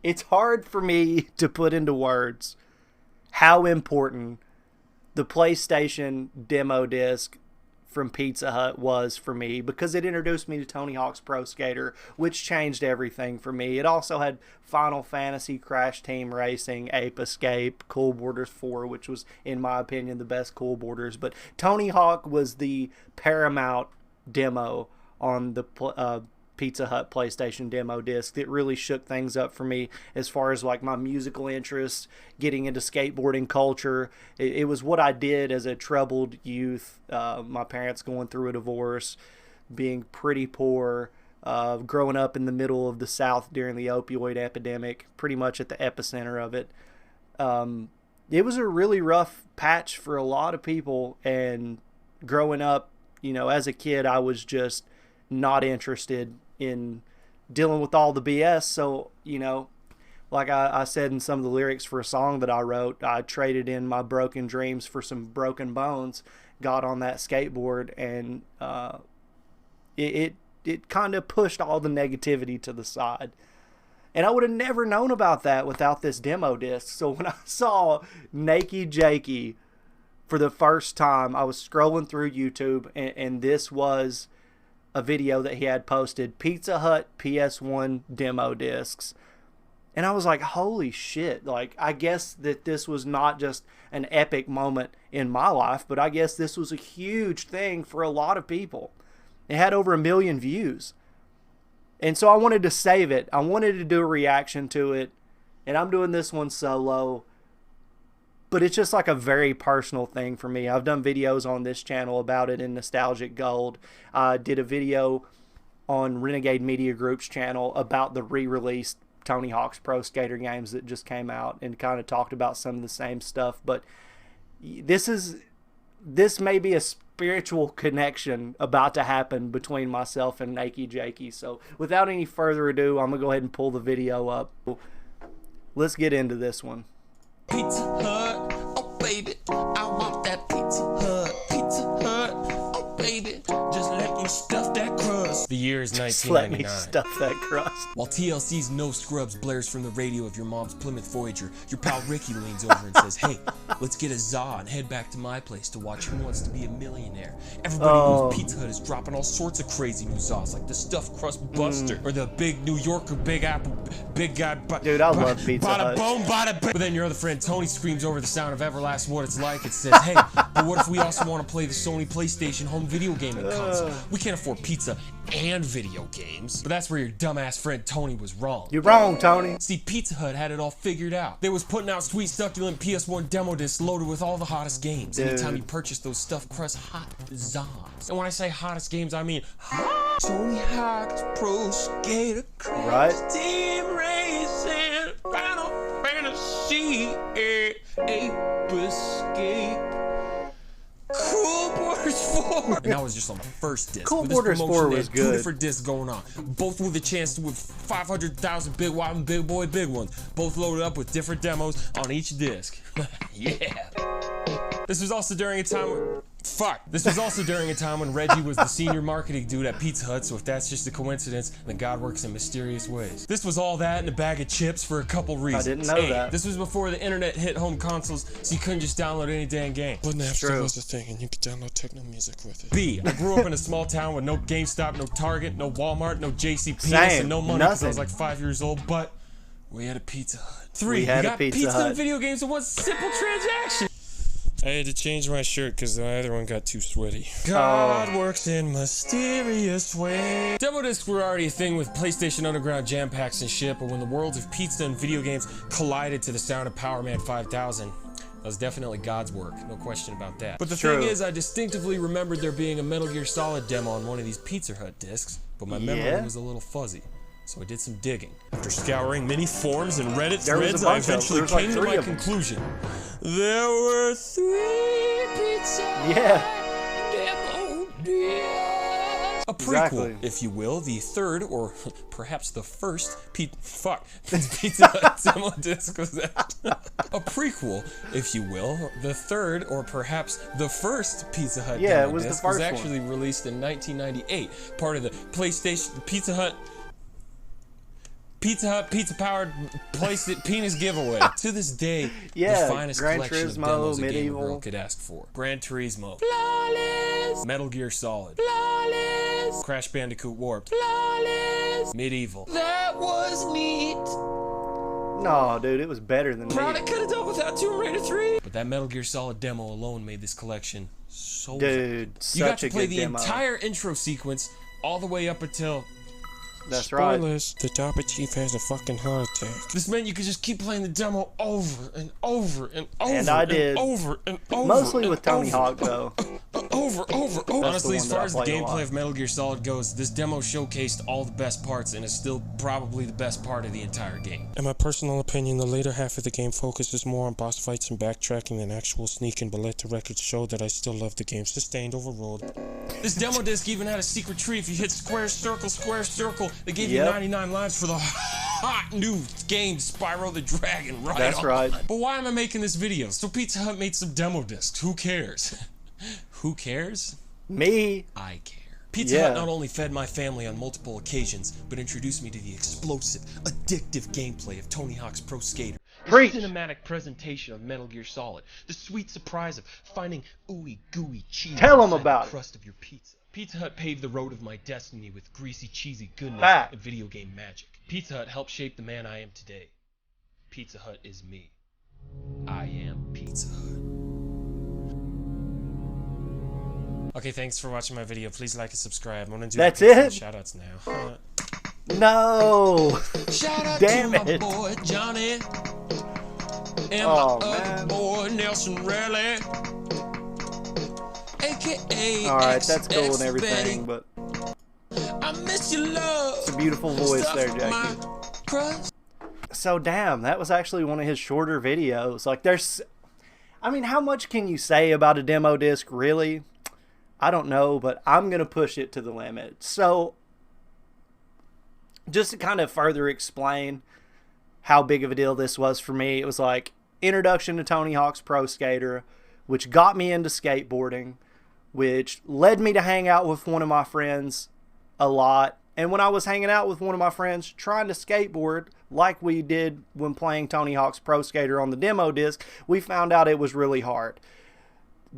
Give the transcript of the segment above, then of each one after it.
it's hard for me to put into words how important the PlayStation Demo Disc from Pizza Hut was for me, because it introduced me to Tony Hawk's Pro Skater, which changed everything for me. It also had Final Fantasy, Crash Team Racing, Ape Escape, Cool Borders 4, which was, in my opinion, the best Cool Borders. But Tony Hawk was the paramount demo on the Pizza Hut PlayStation Demo Disc that really shook things up for me as far as like my musical interests, getting into skateboarding culture. It was what I did as a troubled youth, my parents going through a divorce, being pretty poor, growing up in the middle of the South during the opioid epidemic, pretty much at the epicenter of it. It was a really rough patch for a lot of people, and growing up, you know, as a kid, I was just not interested in dealing with all the BS. So, you know, like I said in some of the lyrics for a song that I wrote, I traded in my broken dreams for some broken bones, got on that skateboard, and it kind of pushed all the negativity to the side. And I would have never known about that without this demo disc. So when I saw NakeyJakey for the first time, I was scrolling through YouTube, and this was a video that he had posted, Pizza Hut PS1 Demo Discs. And I was like, holy shit. Like, I guess that this was not just an epic moment in my life, but I guess this was a huge thing for a lot of people. It had over 1 million views. And so I wanted to save it. I wanted to do a reaction to it. And I'm doing this one solo. But it's just like a very personal thing for me. I've done videos on this channel about it in Nostalgic Gold. I did a video on Renegade Media Group's channel about the re-released Tony Hawk's Pro Skater games that just came out, and kind of talked about some of the same stuff. But this may be a spiritual connection about to happen between myself and NakeyJakey. So without any further ado, I'm going to go ahead and pull the video up. Let's get into this one. Pizza Hut, oh baby, I want that Pizza Hut, oh baby, just let me stuff that crust. The year is 1999. Let me stuff that crust. While TLC's No Scrubs blares from the radio of your mom's Plymouth Voyager, your pal Ricky leans over and says, hey, let's get a za and head back to my place to watch Who Wants to Be a Millionaire. Everybody knows Pizza Hut is dropping all sorts of crazy new zas, like the Stuffed Crust Buster, or the Big New Yorker Big Apple, Big Guy. Dude, I love Pizza Hut. Bada boom, bada bing. But then your other friend Tony screams over the sound of Everlast What It's Like. It says, hey, but what if we also want to play the Sony PlayStation home video gaming console? We can't afford pizza and video games. But that's where your dumbass friend Tony was wrong. You're wrong, Tony. See, Pizza Hut had it all figured out. They was putting out sweet, succulent PS1 demo discs loaded with all the hottest games. Dude. Anytime you purchase those stuffed crust hot zombies. And when I say hottest games, I mean hot. Tony Hawk's Pro Skater, Crash Team Racing, Final Fantasy, Ape Escape, Cool Borders 4. And that was just on the first disc. Cool Borders 4 was good. 2 different discs going on, both with a chance to win 500,000 big wide and big boy big ones, both loaded up with different demos on each disc. Yeah. This was also during a time when Reggie was the senior marketing dude at Pizza Hut, so if that's just a coincidence, then God works in mysterious ways. This was all that and a bag of chips for a couple reasons. I didn't know that. This was before the internet hit home consoles, so you couldn't just download any dang game. But Napster was a thing, and you could download techno music with it. B, I grew up in a small town with no GameStop, no Target, no Walmart, no JCPenney, Same. and no money because I was like 5 years old, but we had a Pizza Hut. 3, we got pizza and video games in one simple transaction. I had to change my shirt because the other one got too sweaty. God works in mysterious ways. Demo discs were already a thing with PlayStation Underground jam packs and shit, but when the worlds of pizza and video games collided to the sound of Power Man 5000, that was definitely God's work, no question about that. But the thing is, I distinctively remembered there being a Metal Gear Solid demo on one of these Pizza Hut discs, but my memory was a little fuzzy. So I did some digging. After scouring many forums and Reddit threads, I eventually came to my conclusion. There were 3 Pizza Demo discs. A prequel, if you will, the third or perhaps the first Pizza Hut Demo disc was that. A prequel, if you will, the third or perhaps the first Pizza Hut Demo disc was actually released in 1998, part of the PlayStation Pizza Hut Pizza Hut, pizza-powered penis giveaway. To this day, yeah, the finest Gran collection Turismo, of demos a gamer Medieval. girl could ask for. Gran Turismo. Flawless. Metal Gear Solid. Flawless. Crash Bandicoot Warped. Flawless. Medieval. That was neat. No, dude, it was better than Proud me. I could have done without Tomb Raider 3. But that Metal Gear Solid demo alone made this collection so Dude, fun. such You got to a play good the demo. entire intro sequence all the way up until... That's right. Spoilers, the Dapper Chief has a fucking heart attack. This meant you could just keep playing the demo over and over and over And I did. over and over. Mostly and with Tony over, Hawk, though. Over. Honestly, the as one far that I as the played a gameplay lot. of Metal Gear Solid goes, this demo showcased all the best parts and is still probably the best part of the entire game. In my personal opinion, the later half of the game focuses more on boss fights and backtracking than actual sneaking, but let the record show that I still love the game. Sustained, overruled. This demo disc even had a secret tree. If you hit square, circle, they gave you Yep. 99 lives for the hot new game Spyro the Dragon. Right That's on. right. But why am I making this video? So Pizza Hut made some demo discs. Who cares? Who cares? Me. I care. Pizza Hut not only fed my family on multiple occasions, but introduced me to the explosive, addictive gameplay of Tony Hawk's Pro Skater. The Preach. cinematic presentation of Metal Gear Solid. The sweet surprise of finding ooey gooey cheese Tell 'em inside about the it. crust of your pizza. Pizza Hut paved the road of my destiny with greasy, cheesy goodness Fact. and video game magic. Pizza Hut helped shape the man I am today. Pizza Hut is me. I am Pizza Hut. Okay, thanks for watching my video. Please like and subscribe. I'm gonna do That's the it? shoutouts now. No. Shout out Damn to my it. boy Johnny and Oh, my other man. boy Nelson Raleigh, aka All right, that's cool and XX everything, but Betty. I miss your love. it's a beautiful voice there, Stuff my Jackie. crust. So damn, that was actually one of his shorter videos. Like I mean, how much can you say about a demo disc, really? I don't know, but I'm going to push it to the limit. So just to kind of further explain how big of a deal this was for me, it was like introduction to Tony Hawk's Pro Skater, which got me into skateboarding, which led me to hang out with one of my friends a lot. And when I was hanging out with one of my friends trying to skateboard like we did when playing Tony Hawk's Pro Skater on the demo disc, we found out it was really hard.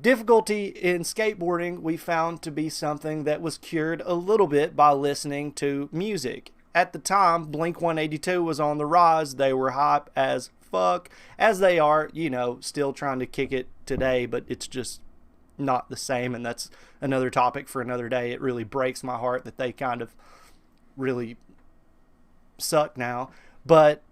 Difficulty in skateboarding we found to be something that was cured a little bit by listening to music. At the time, Blink-182 was on the rise. They were hype as fuck, as they are, you know, still trying to kick it today, but it's just not the same, and that's another topic for another day. It really breaks my heart that they kind of really suck now. But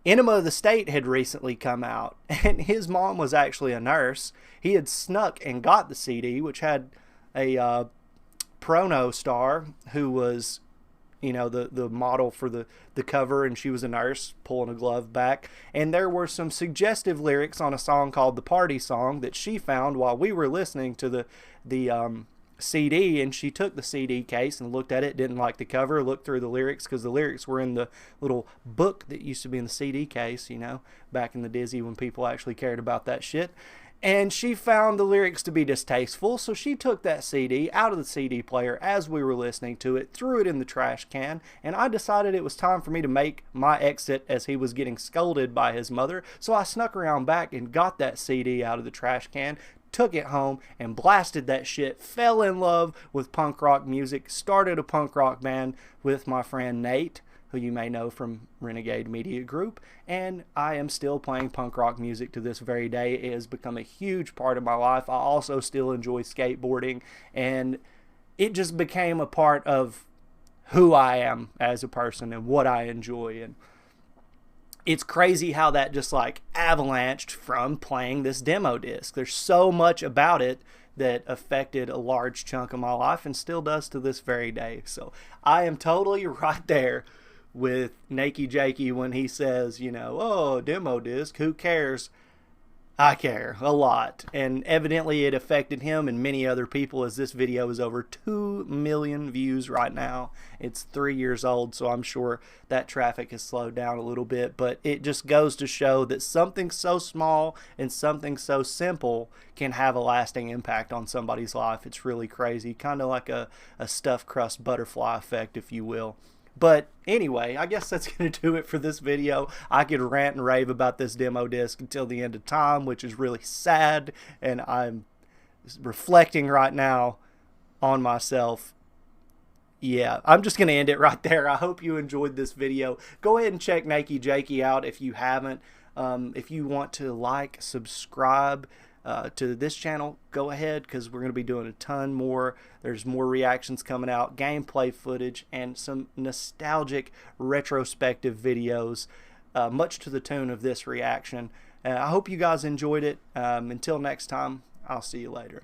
Enema of the State had recently come out, and his mom was actually a nurse. He had snuck and got the CD, which had a Prono star who was, you know, the model for the cover, and she was a nurse pulling a glove back. And there were some suggestive lyrics on a song called The Party Song that she found while we were listening to the CD, and she took the CD case and looked at it, didn't like the cover, looked through the lyrics, because the lyrics were in the little book that used to be in the CD case, you know, back in the Dizzy when people actually cared about that shit. And she found the lyrics to be distasteful, so she took that CD out of the CD player as we were listening to it, threw it in the trash can, and I decided it was time for me to make my exit as he was getting scolded by his mother. So I snuck around back and got that CD out of the trash can, took it home and blasted that shit, fell in love with punk rock music, started a punk rock band with my friend Nate, who you may know from Renegade Media Group, and I am still playing punk rock music to this very day. It has become a huge part of my life. I also still enjoy skateboarding, and it just became a part of who I am as a person and what I enjoy. And it's crazy how that just like avalanched from playing this demo disc. There's so much about it that affected a large chunk of my life and still does to this very day. So I am totally right there with NakeyJakey when he says, you know, oh, demo disc, who cares? I care a lot, and evidently it affected him and many other people, as this video is over 2 million views right now. It's 3 years old, so I'm sure that traffic has slowed down a little bit, but it just goes to show that something so small and something so simple can have a lasting impact on somebody's life. It's really crazy, kind of like a stuffed crust butterfly effect, if you will. But anyway, I guess that's going to do it for this video. I could rant and rave about this demo disc until the end of time, which is really sad, and I'm reflecting right now on myself. Yeah, I'm just going to end it right there. I hope you enjoyed this video. Go ahead and check NakeyJakey out if you haven't. If you want to like, subscribe to this channel, go ahead, because we're going to be doing a ton more. There's more reactions coming out, gameplay footage, and some nostalgic retrospective videos, much to the tune of this reaction. I hope you guys enjoyed it. Until next time, I'll see you later.